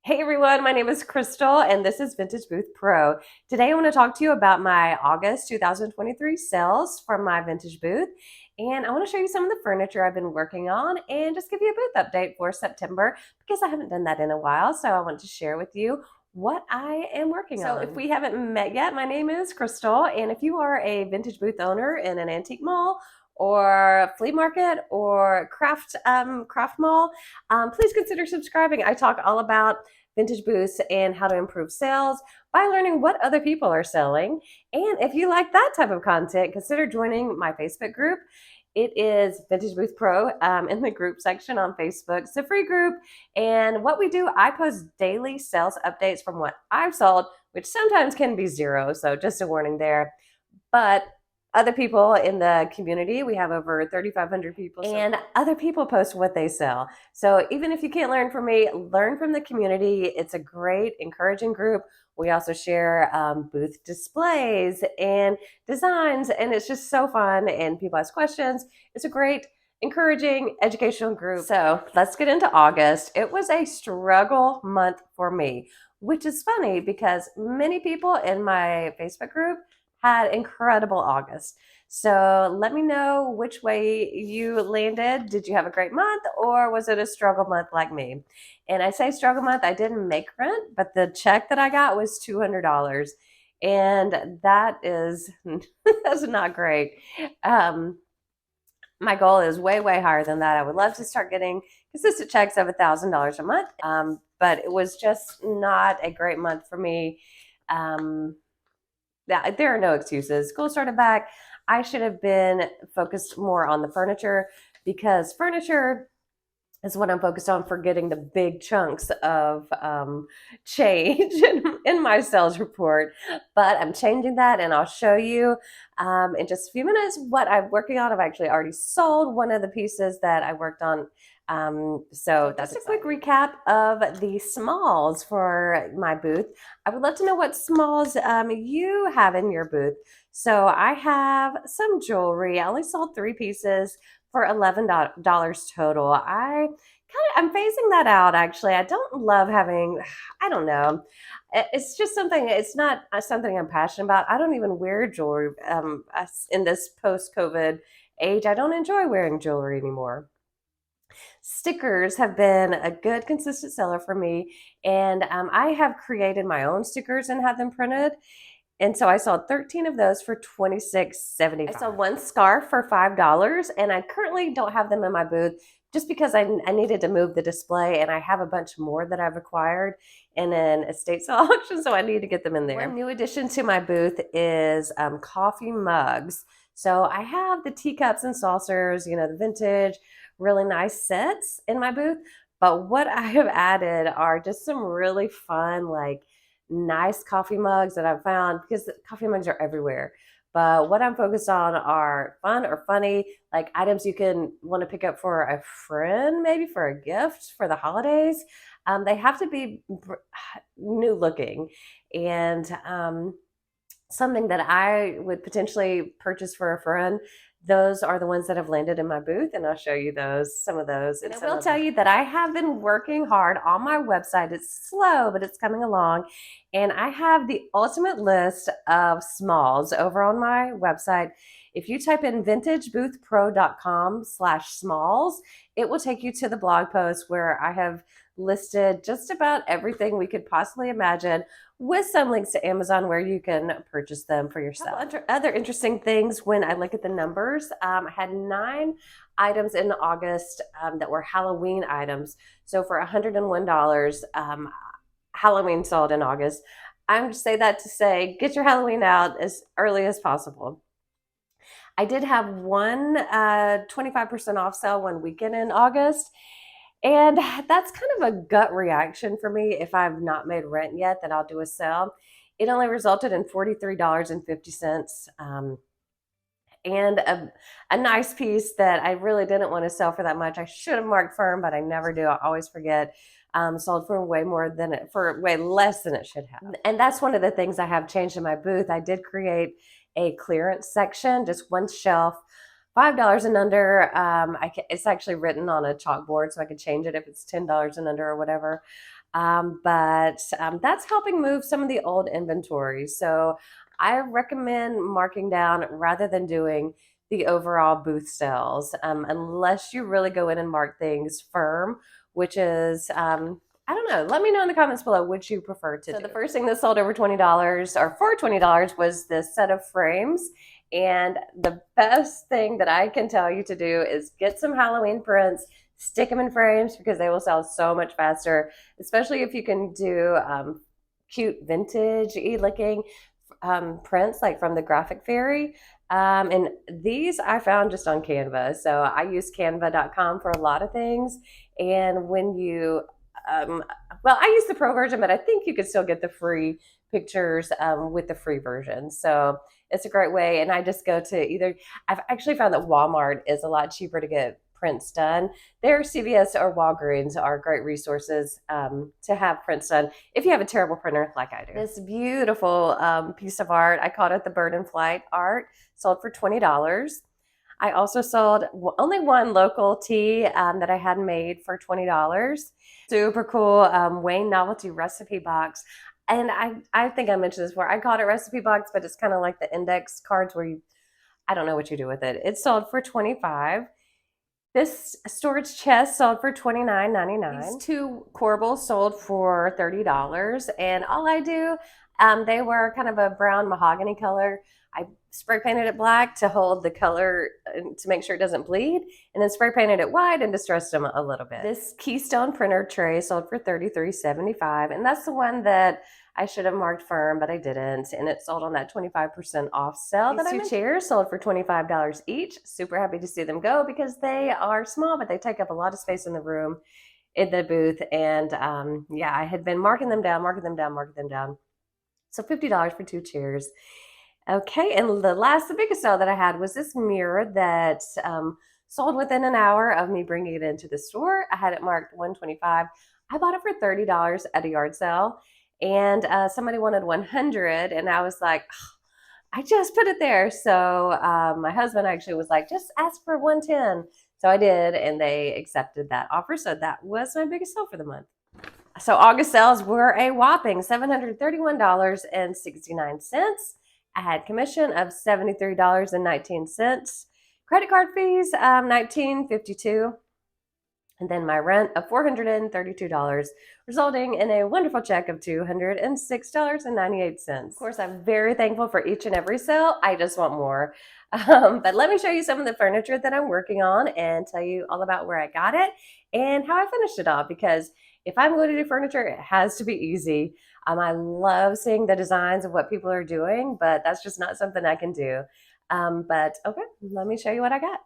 Hey everyone, my name is Crystal and this is Vintage Booth Pro. Today I want to talk to you about my August 2023 sales from my Vintage Booth, and I want to show you some of the furniture I've been working on and just give you a booth update for September because I haven't done that in a while, so I want to share with you what I am working on. So if we haven't met yet, my name is Crystal, and if you are a Vintage Booth owner in an antique mall or flea market or craft mall, please consider subscribing. I talk all about vintage booths and how to improve sales by learning what other people are selling. And if you like that type of content, consider joining my Facebook group. It is Vintage Booth Pro in the group section on Facebook. It's a free group. And what we do, I post daily sales updates from what I've sold, which sometimes can be zero. So just a warning there. But other people in the community, we have over 3,500 people, and other people post what they sell. So even if you can't learn from me, learn from the community. It's a great, encouraging group. We also share booth displays and designs, and it's just so fun, and people ask questions. It's a great, encouraging, educational group. So let's get into August. It was a struggle month for me, which is funny because many people in my Facebook group had incredible August. So let me know which way you landed. Did you have a great month or was it a struggle month like me? And I say struggle month, I didn't make rent, but the check that I got was $200. And that is that's not great. My goal is way, way higher than that. I would love to start getting consistent checks of $1,000 a month. But it was just not a great month for me. There are no excuses. School started back. I should have been focused more on the furniture because furniture is what I'm focused on for getting the big chunks of change in my sales report. But I'm changing that, and I'll show you in just a few minutes what I'm working on. I've actually already sold one of the pieces that I worked on. So that's a quick recap of the smalls for my booth. I would love to know what smalls you have in your booth. So I have some jewelry. I only sold 3 pieces for $11 total. I'm phasing that out actually. I don't love having, I don't know. It's just something, it's not something I'm passionate about. I don't even wear jewelry in this post-COVID age. I don't enjoy wearing jewelry anymore. Stickers have been a good consistent seller for me, and I have created my own stickers and had them printed. And so I sold 13 of those for $26.75. I sold one scarf for $5, and I currently don't have them in my booth just because I needed to move the display, and I have a bunch more that I've acquired in an estate sale auction, so I need to get them in there. One new addition to my booth is coffee mugs. So I have the teacups and saucers, the vintage, really nice sets in my booth. But what I have added are just some really fun, nice coffee mugs that I've found because coffee mugs are everywhere. But what I'm focused on are fun or funny, like items you can want to pick up for a friend, maybe for a gift for the holidays. They have to be new looking and something that I would potentially purchase for a friend. Those are the ones that have landed in my booth, and I'll show you some of those. And I will tell you that I have been working hard on my website. It's slow, but it's coming along. And I have the ultimate list of smalls over on my website. If you type in vintageboothpro.com/smalls, it will take you to the blog post where I have listed just about everything we could possibly imagine, with some links to Amazon where you can purchase them for yourself. Other interesting things when I look at the numbers, I had 9 items in August that were Halloween items. So for $101, Halloween sold in August. I'm just say that to say, get your Halloween out as early as possible. I did have one 25% off sale one weekend in August. And that's kind of a gut reaction for me. If I've not made rent yet, then I'll do a sale. It only resulted in $43.50. And a nice piece that I really didn't want to sell for that much. I should have marked firm, but I never do. I always forget. Sold for way less than it should have. And that's one of the things I have changed in my booth. I did create a clearance section, just one shelf, $5 and under. It's actually written on a chalkboard, so I could change it if it's $10 and under or whatever. but that's helping move some of the old inventory. So I recommend marking down rather than doing the overall booth sales, unless you really go in and mark things firm, which is I don't know. Let me know in the comments below which you prefer to do. So the first thing that sold over $20 or for $20 was this set of frames. And the best thing that I can tell you to do is get some Halloween prints, stick them in frames because they will sell so much faster, especially if you can do cute vintage looking prints like from the Graphic Fairy. And these I found just on Canva. So I use canva.com for a lot of things. And when you, well, I use the pro version, but I think you could still get the free pictures with the free version. So it's a great way. And I just go to either, I've actually found that Walmart is a lot cheaper to get prints done. Their CVS or Walgreens are great resources to have prints done if you have a terrible printer like I do. This beautiful piece of art, I called it the Bird in Flight art, sold for $20. I also sold only one local tee that I had made for $20. Super cool Wayne Novelty recipe box. And I think I mentioned this before. I called it recipe box, but it's kind of like the index cards where I don't know what you do with it. It sold for $25. This storage chest sold for $29.99. These two corbels sold for $30. And all I do, they were kind of a brown mahogany color. I spray painted it black to hold the color to make sure it doesn't bleed, and then spray painted it white and distressed them a little bit. This Keystone printer tray sold for $33.75, and that's the one that I should have marked firm, but I didn't, and it sold on that 25% off sale. These two chairs sold for $25 each. Super happy to see them go because they are small, but they take up a lot of space in the room, in the booth, and yeah, I had been marking them down. So $50 for two chairs. Okay, and the biggest sale that I had was this mirror that sold within an hour of me bringing it into the store. I had it marked $125. I bought it for $30 at a yard sale, and somebody wanted $100, and I was like, oh, I just put it there. So my husband actually was like, just ask for $110. So I did, and they accepted that offer. So that was my biggest sale for the month. So August sales were a whopping $731.69. I had commission of $73.19. Credit card fees, $19.52. And then my rent of $432, resulting in a wonderful check of $206.98. Of course, I'm very thankful for each and every sale. I just want more. But let me show you some of the furniture that I'm working on and tell you all about where I got it and how I finished it all, because if I'm going to do furniture, it has to be easy. I love seeing the designs of what people are doing, but that's just not something I can do. But okay, let me show you what I got.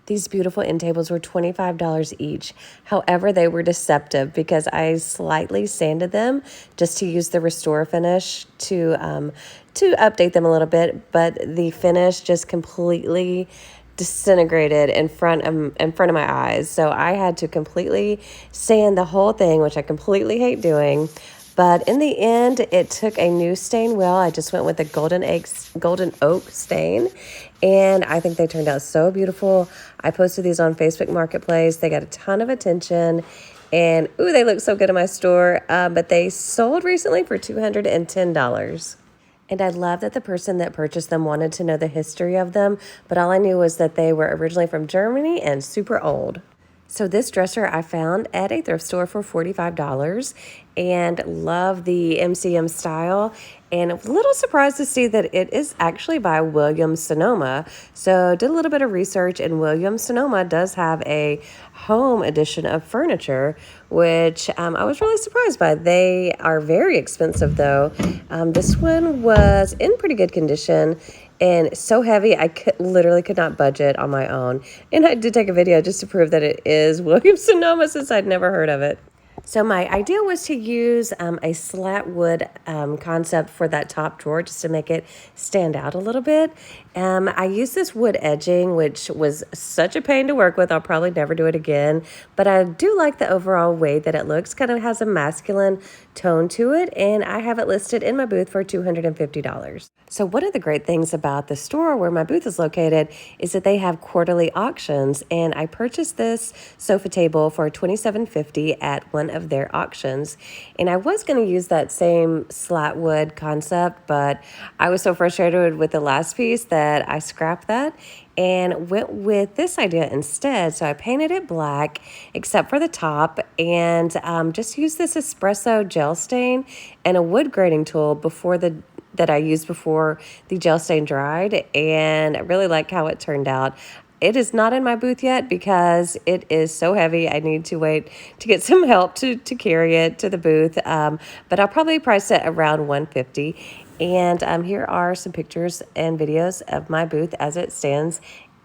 These beautiful end tables were $25 each. However, they were deceptive because I slightly sanded them just to use the restore finish to update them a little bit, but the finish just completely disintegrated in front of my eyes. So I had to completely sand the whole thing, which I completely hate doing. But in the end, it took a new stain wheel. I just went with the golden oak stain, and I think they turned out so beautiful. I posted these on Facebook Marketplace. They got a ton of attention, and ooh, they look so good in my store. But they sold recently for $210. And I love that the person that purchased them wanted to know the history of them, but all I knew was that they were originally from Germany and super old. So this dresser I found at a thrift store for $45 and love the MCM style. And I was a little surprised to see that it is actually by Williams Sonoma. So did a little bit of research, and Williams Sonoma does have a home edition of furniture, which I was really surprised by. They are very expensive though. This one was in pretty good condition and so heavy I literally could not budget on my own. And I did take a video just to prove that it is Williams Sonoma, since I'd never heard of it. So my idea was to use a slat wood concept for that top drawer just to make it stand out a little bit. I used this wood edging, which was such a pain to work with. I'll probably never do it again. But I do like the overall way that it looks. Kind of has a masculine tone to it. And I have it listed in my booth for $250. So one of the great things about the store where my booth is located is that they have quarterly auctions. And I purchased this sofa table for $27.50 at one of their auctions. And I was going to use that same slat wood concept, but I was so frustrated with the last piece that I scrapped that and went with this idea instead. So I painted it black except for the top, and just used this espresso gel stain and a wood grating tool that I used before the gel stain dried, and I really like how it turned out. It is not in my booth yet because it is so heavy. I need to wait to get some help to carry it to the booth, but I'll probably price it around $150. And here are some pictures and videos of my booth as it stands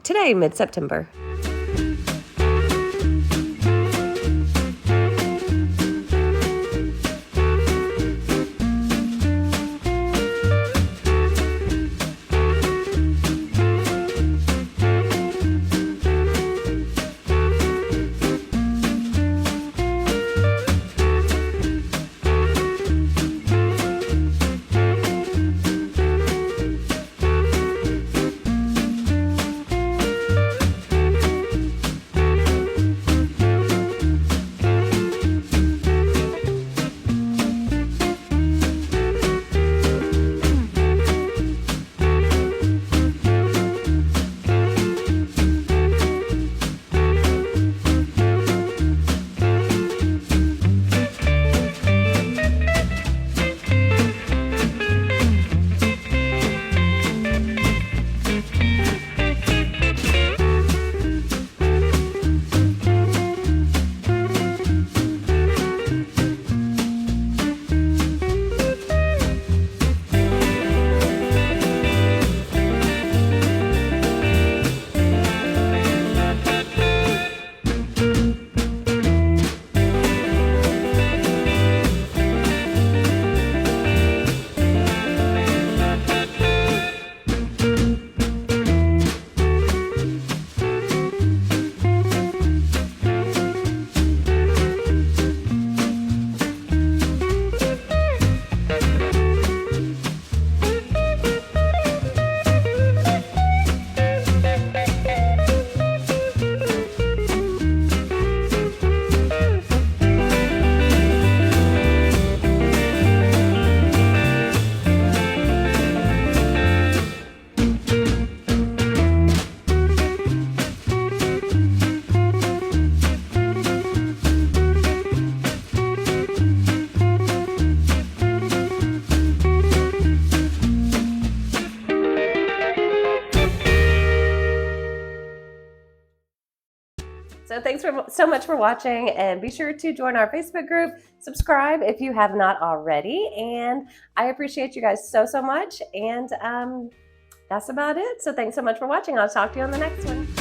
today, mid-September. So thanks so much for watching, and be sure to join our Facebook group, subscribe if you have not already, and I appreciate you guys so much, and that's about it. So thanks so much for watching. I'll talk to you on the next one.